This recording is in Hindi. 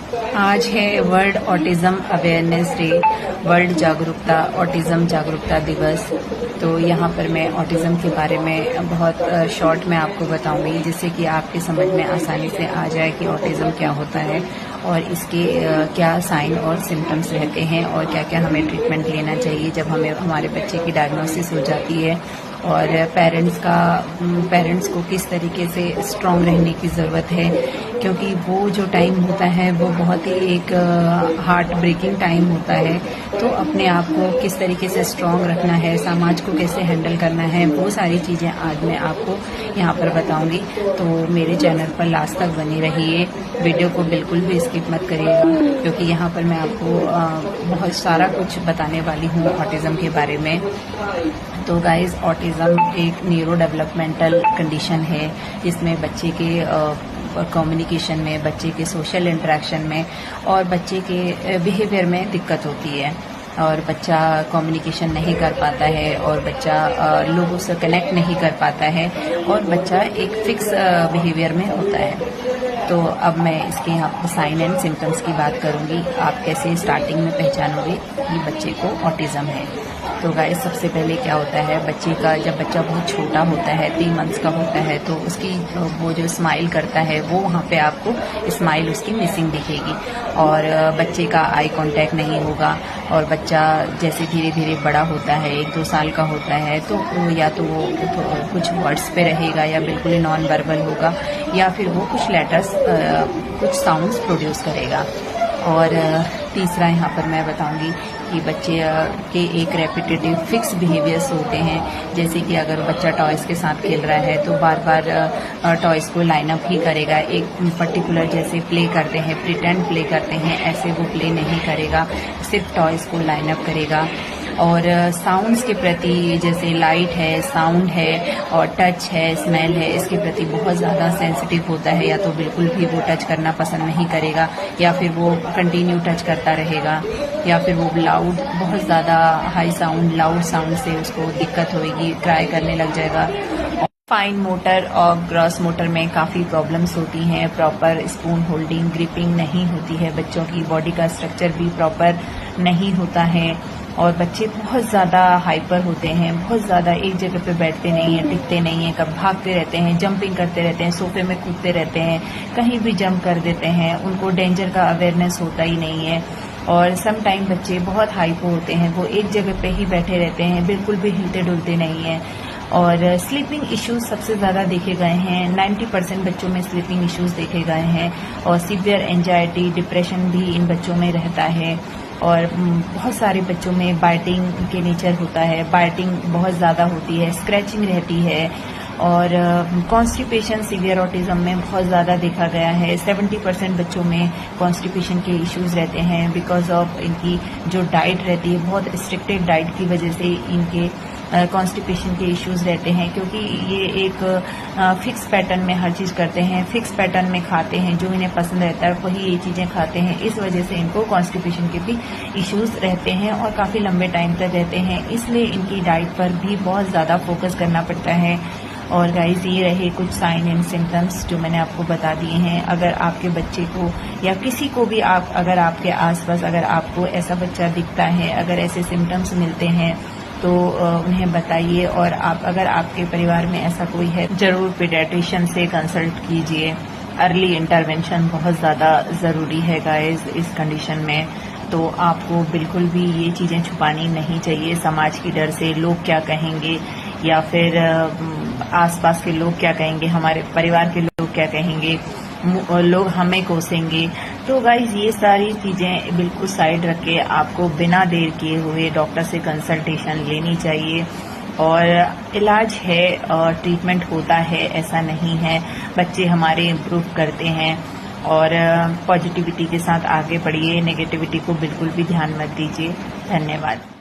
आज है world autism awareness day, world जागरूकता ऑटिज्म जागरूकता दिवस। तो यहाँ पर मैं ऑटिज्म के बारे में बहुत शॉर्ट में आपको बताऊंगी, जिससे कि आपके समझ में आसानी से आ जाए कि ऑटिज्म क्या होता है और इसके क्या साइन और सिम्टम्स रहते हैं और क्या क्या हमें ट्रीटमेंट लेना चाहिए जब हमें हमारे बच्चे की डायग्नोसिस हो जाती है, और पेरेंट्स को किस तरीके से स्ट्रांग रहने की ज़रूरत है, क्योंकि वो जो टाइम होता है वो बहुत ही एक हार्ट ब्रेकिंग टाइम होता है। तो अपने आप को किस तरीके से स्ट्रांग रखना है, समाज को कैसे हैंडल करना है, वो सारी चीज़ें आज मैं आपको यहाँ पर बताऊंगी। तो मेरे चैनल पर लास्ट तक बनी रहिए, वीडियो को बिल्कुल भी स्किप मत करिएगा, क्योंकि यहाँ पर मैं आपको बहुत सारा कुछ बताने वाली हूँ ऑटिज्म के बारे में। तो गाइज, ऑटिज्म एक न्यूरो डेवलपमेंटल कंडीशन है, जिसमें बच्चे के कम्युनिकेशन में, बच्चे के सोशल इंटरेक्शन में और बच्चे के बिहेवियर में दिक्कत होती है, और बच्चा कम्युनिकेशन नहीं कर पाता है, और बच्चा लोगों से कनेक्ट नहीं कर पाता है, और बच्चा एक फिक्स बिहेवियर में होता है। तो अब मैं इसके यहाँ पर साइन एंड सिम्टम्स की बात करूँगी, आप कैसे स्टार्टिंग में पहचानोगे कि बच्चे को ऑटिज्म है। तो गाइस, सबसे पहले क्या होता है, बच्चे का जब बच्चा बहुत छोटा होता है, 3 मंथ्स का होता है, तो उसकी वो जो स्माइल करता है वो वहाँ पे आपको स्माइल उसकी मिसिंग दिखेगी, और बच्चे का आई कांटेक्ट नहीं होगा, और बच्चा जैसे धीरे धीरे बड़ा होता है, 1-2 साल का होता है, तो या तो वो कुछ वर्ड्स पे रहेगा, या बिल्कुल ही नॉन वर्बल होगा, या फिर वो कुछ लेटर्स कुछ साउंड्स प्रोड्यूस करेगा। और तीसरा यहाँ पर मैं बताऊंगी कि बच्चे के एक रेपिटेटिव फिक्स बिहेवियर्स होते हैं, जैसे कि अगर बच्चा टॉयज़ के साथ खेल रहा है तो बार बार टॉयज़ को लाइन अप ही करेगा, एक पर्टिकुलर जैसे प्ले करते हैं, प्रिटेंड प्ले करते हैं, ऐसे वो प्ले नहीं करेगा, सिर्फ टॉयज़ को लाइन अप करेगा। और साउंड्स के प्रति, जैसे लाइट है, साउंड है और टच है, स्मेल है, इसके प्रति बहुत ज़्यादा सेंसिटिव होता है, या तो बिल्कुल भी वो टच करना पसंद नहीं करेगा, या फिर वो कंटिन्यू टच करता रहेगा, या फिर वो लाउड, बहुत ज़्यादा हाई साउंड, लाउड साउंड से उसको दिक्कत होगी, क्राई करने लग जाएगा। फाइन मोटर और ग्रॉस मोटर में काफ़ी प्रॉब्लम्स होती हैं, प्रॉपर स्पून होल्डिंग, ग्रिपिंग नहीं होती है, बच्चों की बॉडी का स्ट्रक्चर भी प्रॉपर नहीं होता है, और बच्चे बहुत ज़्यादा हाइपर होते हैं, बहुत ज़्यादा एक जगह पे बैठते नहीं हैं, टिकते नहीं हैं, कब भागते रहते हैं, जंपिंग करते रहते हैं, सोफे में कूदते रहते हैं, कहीं भी जंप कर देते हैं, उनको डेंजर का अवेयरनेस होता ही नहीं है। और सम टाइम बच्चे बहुत हाइपर होते हैं, वो एक जगह पे ही बैठे रहते हैं, बिल्कुल भी हिलते डुलते नहीं हैं। और स्लीपिंग इश्यूज सबसे ज़्यादा देखे गए हैं, 90% बच्चों में स्लीपिंग इश्यूज देखे गए हैं, और सीवियर एंजाइटी, डिप्रेशन भी इन बच्चों में रहता है। और बहुत सारे बच्चों में बाइटिंग के नेचर होता है, बाइटिंग बहुत ज़्यादा होती है, स्क्रैचिंग रहती है, और कॉन्स्टिपेशन सीवियर ऑटिज्म में बहुत ज़्यादा देखा गया है। 70% बच्चों में कॉन्स्टिपेशन के इश्यूज रहते हैं, बिकॉज ऑफ इनकी जो डाइट रहती है, बहुत रिस्ट्रिक्टेड डाइट की वजह से इनके कॉन्स्टिपेशन के इश्यूज रहते हैं, क्योंकि ये एक फिक्स पैटर्न में हर चीज़ करते हैं, फिक्स पैटर्न में खाते हैं, जो इन्हें पसंद रहता है वही ये चीज़ें खाते हैं, इस वजह से इनको कॉन्स्टिपेशन के भी इश्यूज रहते हैं, और काफ़ी लंबे टाइम तक रहते हैं, इसलिए इनकी डाइट पर भी बहुत ज़्यादा फोकस करना पड़ता है। और गाइस, ये रहे कुछ साइन एंड सिम्टम्स जो मैंने आपको बता दिए हैं। अगर आपके बच्चे को या किसी को भी अगर आपके आसपास अगर आपको ऐसा बच्चा दिखता है, अगर ऐसे सिम्टम्स मिलते हैं, तो उन्हें बताइए, और अगर आपके परिवार में ऐसा कोई है, जरूर पीडियाट्रिशियन से कंसल्ट कीजिए। अर्ली इंटरवेंशन बहुत ज़्यादा ज़रूरी है गाइस इस कंडीशन में। तो आपको बिल्कुल भी ये चीज़ें छुपानी नहीं चाहिए, समाज की डर से, लोग क्या कहेंगे, या फिर आसपास के लोग क्या कहेंगे, हमारे परिवार के लोग क्या कहेंगे, लोग हमें कोसेंगे। तो गाइज, ये सारी चीज़ें बिल्कुल साइड रख के आपको बिना देर किए हुए डॉक्टर से कंसल्टेशन लेनी चाहिए। और इलाज है और ट्रीटमेंट होता है, ऐसा नहीं है, बच्चे हमारे इम्प्रूव करते हैं। और पॉजिटिविटी के साथ आगे बढ़िए, नेगेटिविटी को बिल्कुल भी ध्यान मत दीजिए। धन्यवाद।